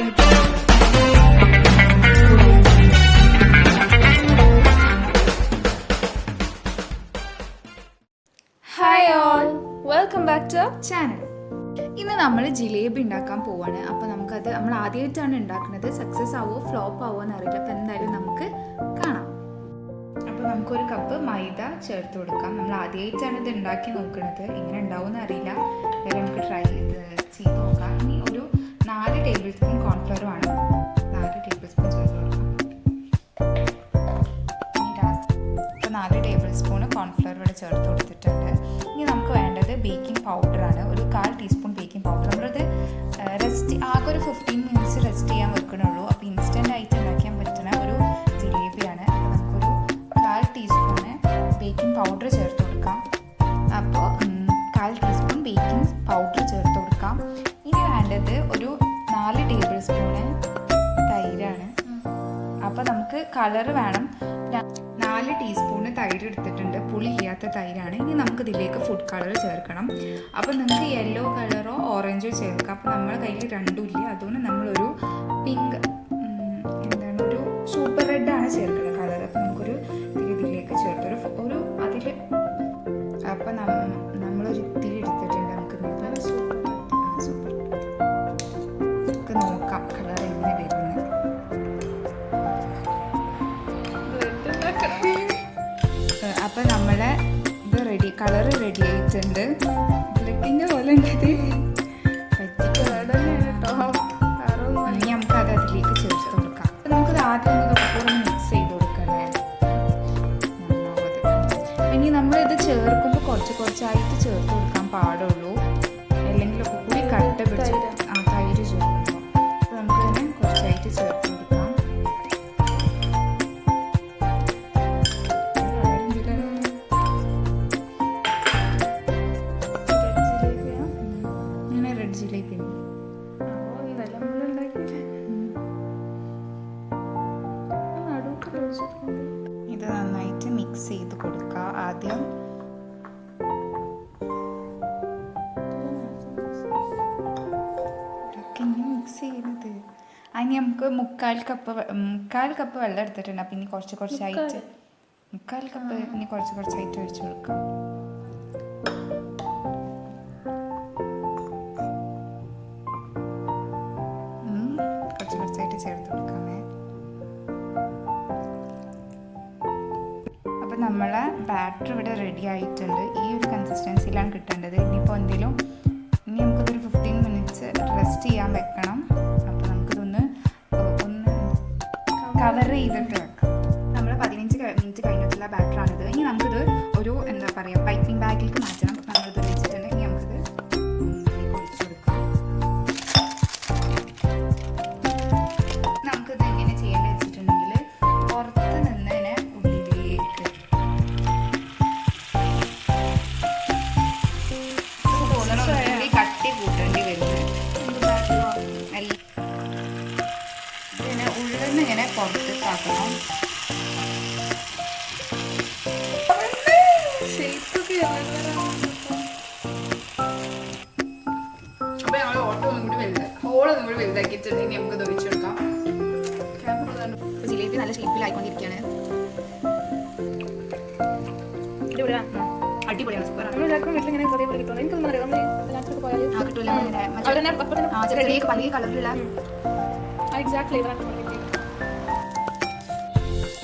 Hi all, welcome back to channel. ഇന്ന് നമ്മൾ ജിലേബി ഉണ്ടാക്കാൻ പോവാണ്. അപ്പോൾ നമുക്കത് നമ്മൾ ആദ്യമായിട്ടാണ് ഉണ്ടാക്കുന്നത്. സക്സസ് ആവോ ഫ്ലോപ്പ് ആവോ എന്നറിയില്ല. അപ്പോൾ എന്തായാലും നമുക്ക് കാണാം. അപ്പോൾ നമുക്കൊരു കപ്പ് മൈദ ചേർത്ത് കൊടുക്കാം. നമ്മൾ ആദ്യമായിട്ടാണ് ഇത് ഉണ്ടാക്കി നോക്കുന്നത്. എങ്ങനെ ഉണ്ടാവുമെന്ന് അറിയില്ല. അതായത് നമുക്ക് ട്രൈ ചെയ്ത് നോക്കാം. ഇനി ഒരു 4 ടേബിൾ സ്പൂൺ കോൺഫ്ലവർ ആണ്. 4 ടേബിൾ സ്പൂൺ ചേർത്ത് കൊടുക്കാം. ഇപ്പോൾ 4 ടേബിൾ സ്പൂൺ കോൺഫ്ലവർ ഇവിടെ ചേർത്ത് കൊടുത്തിട്ടുണ്ട്. ഇനി നമുക്ക് വേണ്ടത് ബേക്കിംഗ് പൗഡറാണ്. ഒരു 1/4 ടീസ്പൂൺ ബേക്കിംഗ് പൗഡർ. നമ്മളത് ആകെ ഒരു 15 മിനിറ്റ്സ് റെസ്റ്റ് ചെയ്യാൻ വെക്കണുള്ളൂ. അപ്പോൾ ഇൻസ്റ്റൻ്റ് ആയിട്ട് ഉണ്ടാക്കാൻ പറ്റുന്ന ഒരു ജിലേബിയാണ്. അപ്പോൾ നമുക്കൊരു 1/4 ടീസ്പൂണ് ബേക്കിംഗ് പൗഡർ ചേർത്ത് കൊടുക്കാം. അപ്പോൾ 1/4 ടീസ്പൂൺ ബേക്കിംഗ് പൗഡർ ചേർത്ത് കൊടുക്കാം. ഇനി വേണ്ടത് ഒരു 4 ടേബിൾ സ്പൂണ് തൈരാണ്. അപ്പോൾ നമുക്ക് കളർ വേണം. 4 ടീസ്പൂണ് തൈര് എടുത്തിട്ടുണ്ട്. പുളിയില്ലാത്ത തൈരാണ്. ഇനി നമുക്ക് ഇതിലേക്ക് ഫുഡ് കളർ ചേർക്കണം. അപ്പോൾ നിങ്ങൾക്ക് യെല്ലോ കളറോ ഓറഞ്ചോ ചേർക്കാം. അപ്പോൾ നമ്മുടെ കയ്യിൽ രണ്ടും ഇല്ല. അതുകൊണ്ട് നമ്മളൊരു പിങ്ക് ഒരു സൂപ്പർ റെഡാണ് ചേർക്കുന്നത് കളർ. അപ്പോൾ നമുക്കൊരു ഇതിലേക്ക് ചേർത്തൊരു അതിൽ അപ്പോൾ നമ്മളൊരു ഇത്തിരി എടുത്തിട്ടുണ്ട്. നമുക്ക് സൂപ്പർ നമുക്ക് നോക്കാം കളർ എങ്ങനെ വരുന്നത്. അപ്പം നമ്മളെ ഇത് കളർ റെഡി ആയിട്ടുണ്ട്. ബ്രെഡിൻ്റെ പോലെ ഉണ്ട്. ഇനി നമുക്കത് അതിലേക്ക് ചേർത്ത് കൊടുക്കാം. അപ്പം നമുക്കത് ആദ്യം കൂടെ മിക്സ് ചെയ്ത് കൊടുക്കണേ. ഇനി നമ്മളിത് ചേർക്കുമ്പോൾ കുറച്ചായിട്ട് ചേർത്ത് കൊടുക്കാൻ പാടുള്ളൂ. അല്ലെങ്കിൽ കൂടി കട്ട പിടിച്ച് തൈര് ചേർക്കുമ്പോൾ അപ്പോൾ നമുക്കതിനെ കുറച്ചായിട്ട് ചേർത്ത് കൊടുക്കാം. ഇത് നന്നായിട്ട് മിക്സ് ചെയ്ത് കൊടുക്കുക. ആദ്യം മിക്സ് ചെയ്യുന്നത് അതിന് നമുക്ക് 1/4 കപ്പ് വെള്ളം എടുത്തിട്ടുണ്ട്. അപ്പം ഇനി കുറച്ചായിട്ട് 1/4 കപ്പ് ഇനി കുറച്ചായിട്ട് ഒഴിച്ചു കൊടുക്കാം. കുറച്ചായിട്ട് ചേർത്ത് കൊടുക്കാമേ. അപ്പോൾ നമ്മളെ ബാറ്റർ ഇവിടെ റെഡി ആയിട്ടുണ്ട്. ഈ ഒരു കൺസിസ്റ്റൻസിയിലാണ് കിട്ടേണ്ടത്. ഇനി നമുക്കിതൊരു 15 മിനിറ്റ്സ് റെസ്റ്റ് ചെയ്യാൻ വെക്കണം. അപ്പോൾ നമുക്കിതൊന്ന് കവർ ചെയ്തിട്ട് വെക്കാം. നമ്മൾ 15 മിനിറ്റ് കഴിഞ്ഞിട്ടുള്ള ബാറ്ററാണിത്. ഇനി നമുക്കിത് ഒരു പൈപ്പിംഗ് ബാഗിലേക്ക് മാറ്റണം. നമ്മളിത് വെച്ചിട്ടുണ്ട്. ഇനി നമുക്കിത് ഒഴിച്ചു കൊടുക്കാം. നമുക്കിത് എങ്ങനെ ചെയ്യേണ്ടത് വെച്ചിട്ടുണ്ടെങ്കിൽ പുറത്ത് നിന്നതിനെ ഉള്ളിലേക്ക് കട്ടി കൂട്ടേണ്ടി വരുന്നത്. ഇതിനെ ഉള്ളിൽ നിന്ന് ഇങ്ങനെ പുറത്തേക്കാക്കണം. അപ്പോൾ ഞങ്ങൾ ഓളൊന്നും കൂടി വലുതാക്കിയിട്ടുണ്ട്. ഇനി നമുക്ക് ഇത് ഒഴിച്ചെടുക്കാം. ജിലേബി നല്ല ഷേപ്പിലായിക്കൊണ്ടിരിക്കുകയാണ്. അടിപൊളിയാണ്.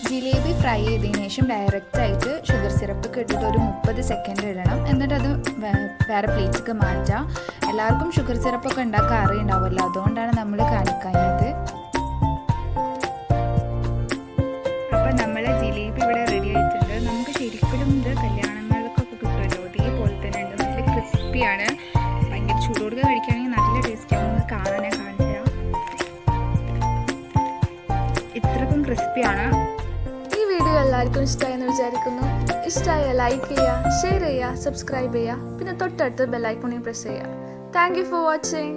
ജിലേബി ഫ്രൈ ചെയ്തതിന് ശേഷം ഡയറക്റ്റായിട്ട് ഷുഗർ സിറപ്പ് ഇട്ടിട്ട് ഒരു 30 സെക്കൻഡ് ഇടണം. എന്നിട്ട് അത് വേറെ പ്ലേറ്റിലേക്ക് മാറ്റാം. എല്ലാവർക്കും ഷുഗർ സിറപ്പൊക്കെ ഉണ്ടാക്കാൻ അറിയുണ്ടാവുമല്ലോ. അതുകൊണ്ടാണ് നമ്മൾ കാണിക്കുന്നത്. അപ്പം നമ്മളെ ജിലേബി ഇവിടെ റെഡി ആയിട്ടുണ്ട്. നമുക്ക് ശരിക്കും ഇത് കല്യാണങ്ങളിലൊക്കെ കിട്ടുമല്ലോ. അതേപോലെ തന്നെ ഉണ്ട്. നല്ല ക്രിസ്പിയാണ്. ഭയങ്കര ചൂടോടുക കഴിക്കുകയാണെങ്കിൽ നല്ല ടേസ്റ്റാണ്. ഒന്ന് കാണാനേ കാണിച്ചു തരാം. ഇത്രക്കും ക്രിസ്പിയാണ്. ഈ വീഡിയോ എല്ലാവർക്കും ഇഷ്ടമായെന്ന് വിചാരിക്കുന്നു. ഇഷ്ടമായ ലൈക്ക് ചെയ്യുക, ഷെയർ ചെയ്യുക, സബ്സ്ക്രൈബ് ചെയ്യുക. പിന്നെ തൊട്ടടുത്ത് ബെല്ലൈക്കോണിൽ പ്രസ് ചെയ്യുക. Thank you for watching.